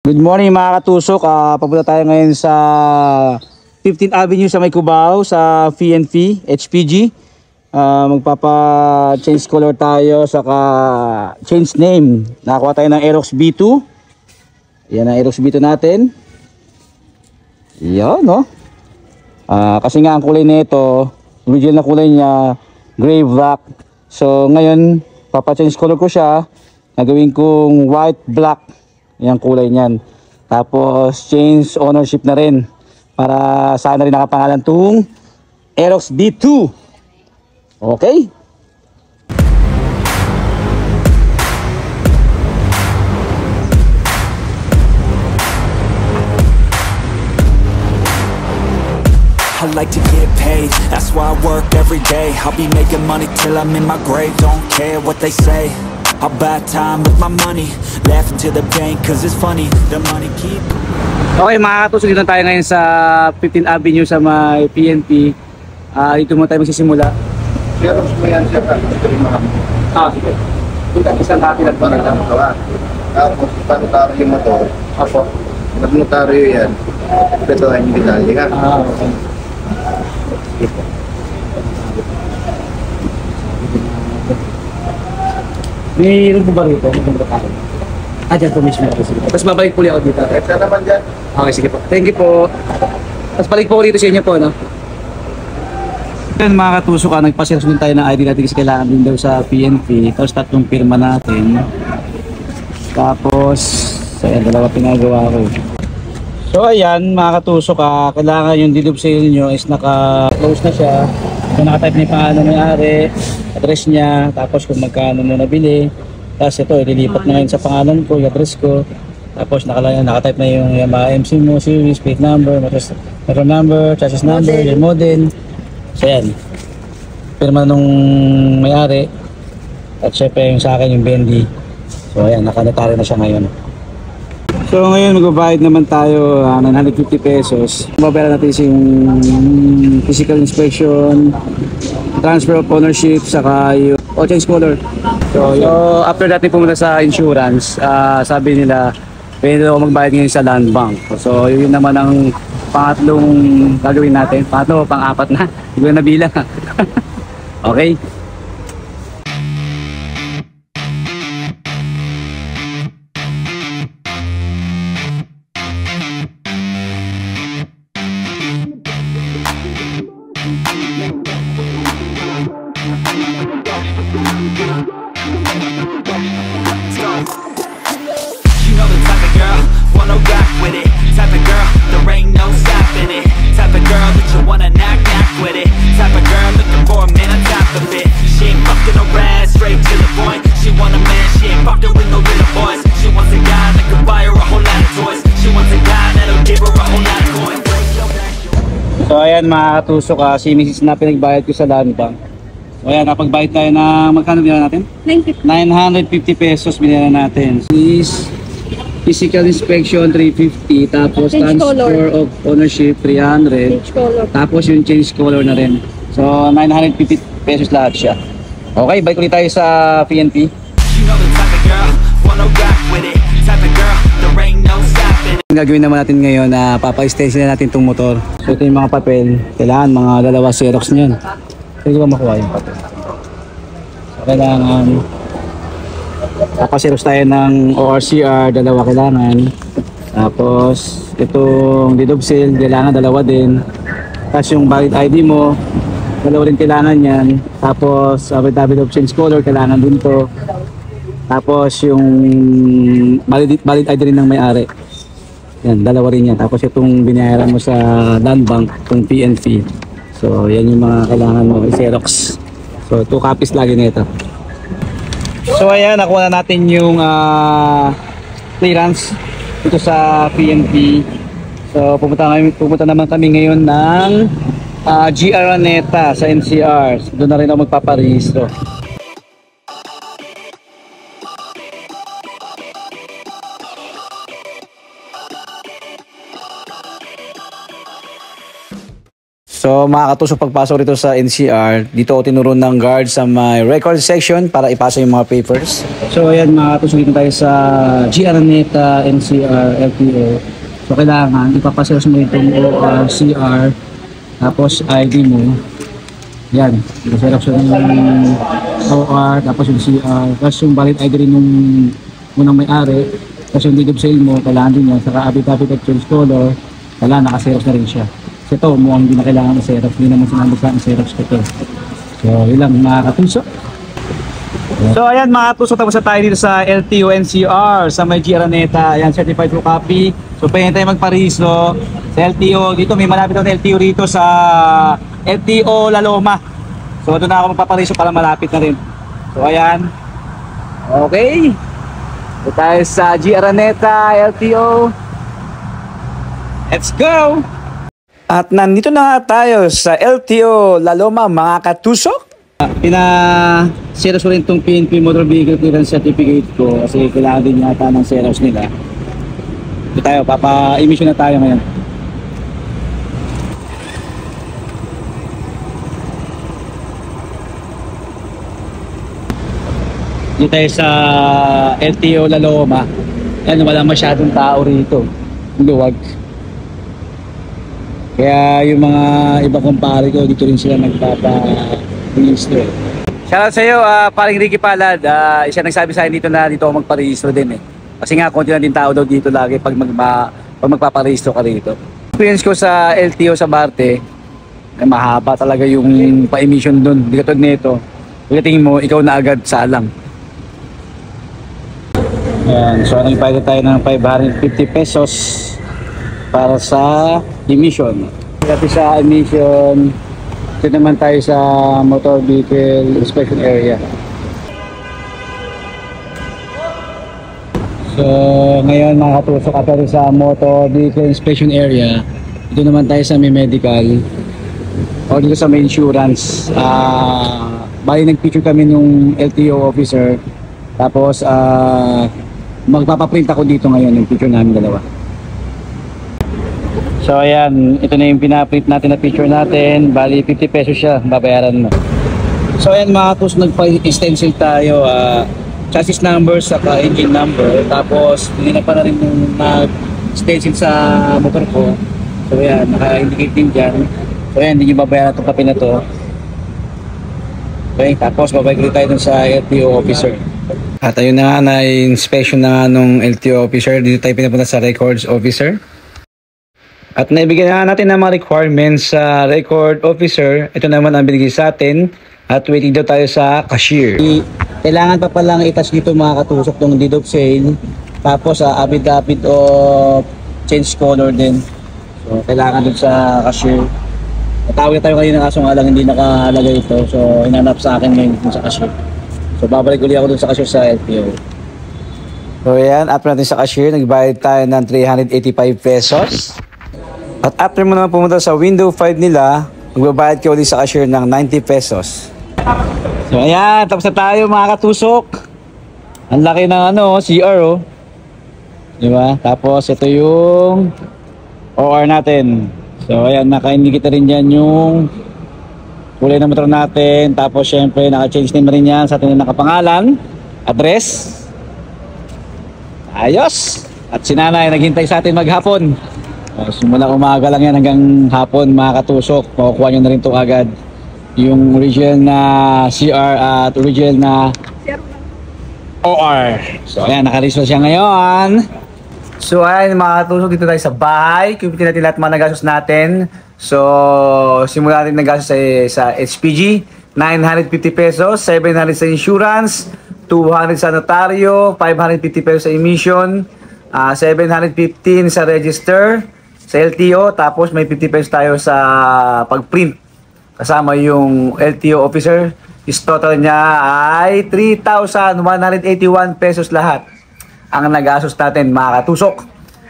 Good morning mga katusok. Papunta tayo ngayon sa 15th Avenue sa May Cubao sa PNP HPG. Magpapa-change color tayo saka change name. Nakakuha tayo ng Aerox B2. Yan ang Aerox B2 natin. Yan no. Kasi nga ang kulay nito, original na kulay niya gray black. So ngayon papa-change color ko siya. Nagawin kong white black yung kulay niyan. Tapos change ownership na rin para sana rin nakapangalan tong Aerox B2. Okay? I like to get paid, that's why I work every day. I'll be making money till I'm in my grave. Don't care what they say, I'll buy time with my money. Laughing to the bank cause it's funny, the money keep. Okay mga katusok, dito tayo ngayon sa 15th Avenue sa may PNP. Dito muna tayo magsisimula. Pero mo yan siya ka, Sige. Isang natin at para lang gawa. Tapos, panotaryo mo to. Apo. Nag-notaryo yan. Ito ay hindi detalye ka. Okay. May room po ba rito? Dyan po mismo. Tapos babalik po ako dito. Ito naman dyan. Okay, sige po. Thank you po. Tapos balik po ulit sa inyo po, no? Yan mga katusok, nagpa-search din tayo ng ID natin kasi kailangan din daw sa PNP. Tapos tatlong pirma natin. Tapos, ayan, dalawa pinagawa ko. So ayan mga katusok, kailangan yung deed of sale nyo is naka-close na siya. So naka-type na yung pangalan ng may-ari, address niya, tapos kung magkano mo nabili. Tapos ito, ililipat na ngayon sa pangalan ko, yung address ko. Tapos naka-type na yung Yamaha MC mo, series, plate number, motor number, chassis number, yung model. So ayan, pirma nung may-ari. At syempre yung sa akin yung Bendy. So ayan, naka-notary na siya ngayon. So ngayon magbabayad naman tayo ng 150 pesos. Babayaran natin yung physical inspection, transfer of ownership, saka yung change color. So after natin pumunta sa insurance, sabi nila pwede ako magbayad ngayon sa land bank. So yun naman ang pangatlong gagawin natin. Pangatlo o pang-apat na, hindi ko na bilang. Okay. You know the type of girl, wanna rock with it. Type of girl, there ain't no stopping it. Type of girl that you wanna knock with it. Type of girl looking for a man on top of it. She ain't fucking around, straight to the point. She want a man, she ain't fucking with no little boys. She wants a guy that can buy her a whole lot of toys. She wants a guy that'll give her a whole lot of coins. So ayan mga katusok, si Mrs. na pinagbayad ko sa land bank. So ayan, napagbayad tayo na magkano binila natin? 950 pesos binila natin. Is physical inspection 350, tapos Change transfer color of ownership 300, Change color. tapos yung change color na rin. So 950 pesos lahat siya. Okay, balik ulit tayo sa PNP. You know the type of girl, wanna rock with it. Type of girl, there ain't no stopping it. Ang gagawin naman natin ngayon na papa-extension na natin itong motor. So ito yung mga papel, kailangan mga dalawa Xerox niyan. Pwede ba makuha yung papel? So kailangan papa-Xerox tayo ng ORCR, dalawa kailangan. Tapos itong deed of sale, kailangan dalawa din. Tapos yung valid ID mo, dalawa rin kailangan yan. Tapos affidavit of change color, kailangan din to. Tapos yung valid ID rin ng may-ari. Yan, dalawa rin yan. Tapos itong binayaran mo sa land bank, itong PNP. So yan yung mga kailangan mo i-Xerox. So 2 copies lagi nito. So ayan, nakuha na natin yung clearance dito sa PNP. So pumunta naman kami ngayon ng GR Aneta sa NCR. Doon na rin ako magpaparehistro. So mga katusok, pagpasok rito sa NCR, dito ako tinuro ng guard sa my record section para ipasa yung mga papers. So ayan mga katusok, dito tayo sa GR Araneta NCR LTO. So kailangan ipapasok mo itong CR, tapos ID mo. Yan, i-xerox yung OR, tapos yung CR, tapos yung valid ID rin yung unang may-ari, tapos yung deed of sale mo, kailangan din yan, saka affidavit of change color, kailangan naka-xerox na rin siya. So ito, mukhang hindi na kailangan ng xerox, hindi naman sinabi sa akin xerox ko ito. So yun lang mga katusok. So ayan mga katusok, tapos na tayo dito sa LTO NCR, sa may GR Araneta, ayan, certified true copy. So pwede tayo magpariso sa LTO, dito may malapit ako na LTO rito sa LTO La Loma. So doon na ako magpapariso para malapit na rin. So ayan, okay, ito tayo sa GR Araneta LTO, let's go! At nandito na nga tayo sa LTO La Loma mga katusok. Pina-xerox ko rin itong PNP Motor Vehicle Clearance Certificate ko kasi kailangan din yata ng xerox nila. Ito tayo, papa-emission na tayo ngayon. Dito tayo sa LTO La Loma. Yan, wala masyadong tao rito. Luwag. Kaya yung mga ibang kumpare ko, dito rin sila nagpapa-registro. Shoutout sa iyo, paring Ricky Palad. Isa nagsabi sa akin dito na dito ako magpa-registro din eh. Kasi nga, konti na din tao daw dito lagi pag magpaparehistro ka rito. Experience ko sa LTO sa Marte, mahaba talaga yung pa-emission doon. Di katulad nito. Pagdating mo, ikaw na agad salang. Ayan, so nagbayad tayo ng 550 pesos para sa emission. Kasi sa emission, ito naman tayo sa motor vehicle inspection area. So ngayon mga katusok, ako sa motor vehicle inspection area. Ito naman tayo sa may medical o dito sa may insurance. Bali nag-picture kami nung LTO officer, tapos magpapaprint ako dito ngayon yung picture namin dalawa. So ayan, ito na yung pinaprint natin na picture natin. Bali 50 pesos siya, babayaran mo. So ayan mga katusok, nagpa-stencil tayo, chassis number saka engine number, tapos hindi na pa na rin yung nag-stencil sa motor ko. So ayan, naka-indicate din dyan. So ayan, hindi nyo babayaran itong kape na to. Okay, tapos babayag ulit tayo dun sa LTO officer. At ayun na nga, na-inspection na nga nung LTO officer. Dito tayo pinapunta sa records officer. At naibigyan na natin ng mga requirements sa record officer. Ito naman ang binigay sa atin. At waiting daw tayo sa cashier. Kailangan pa palang i-touch dito mga katusok ng deed of sale. Tapos affidavit of change color din. So kailangan dun sa cashier. Natawag tayo kanina kaso nga lang hindi nakalagay ito. So hinanap sa akin ngayon dun sa cashier. So babalik ulit ako dun sa cashier sa LTO. So ayan, after natin sa cashier, nagbayad tayo ng 385 pesos. At after mo naman pumunta sa window 5 nila, magbabayad ka ulit sa cashier ng 90 pesos. So ayan, tapos na tayo mga katusok. Ang laki ng CR oh. Diba? Tapos ito yung OR natin. So ayan, naka-indicate rin dyan yung kulay ng motor natin. Tapos syempre naka-change name rin yan sa atin na nakapangalan, address. Ayos! At si nanay naghintay sa atin maghapon. Simula umaga lang yan hanggang hapon mga katusok. Makukuha nyo na rin ito agad. Yung original na CR at original na OR. So ayan, naka-register siya ngayon. So ayan mga katusok, dito tayo sa bahay. Kupitin natin lahat mga nagastos natin. So simula natin nagastos sa HPG, 950 pesos, 700 sa insurance, 200 sa notaryo, 550 pesos sa emission, 715 sa register sa LTO, tapos may 50 pesos tayo sa pag-print kasama yung LTO officer. Is total niya ay 3,181 pesos lahat ang nagastos natin mga katusok.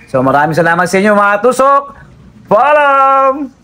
So maraming salamat sa inyo mga katusok. Paalam!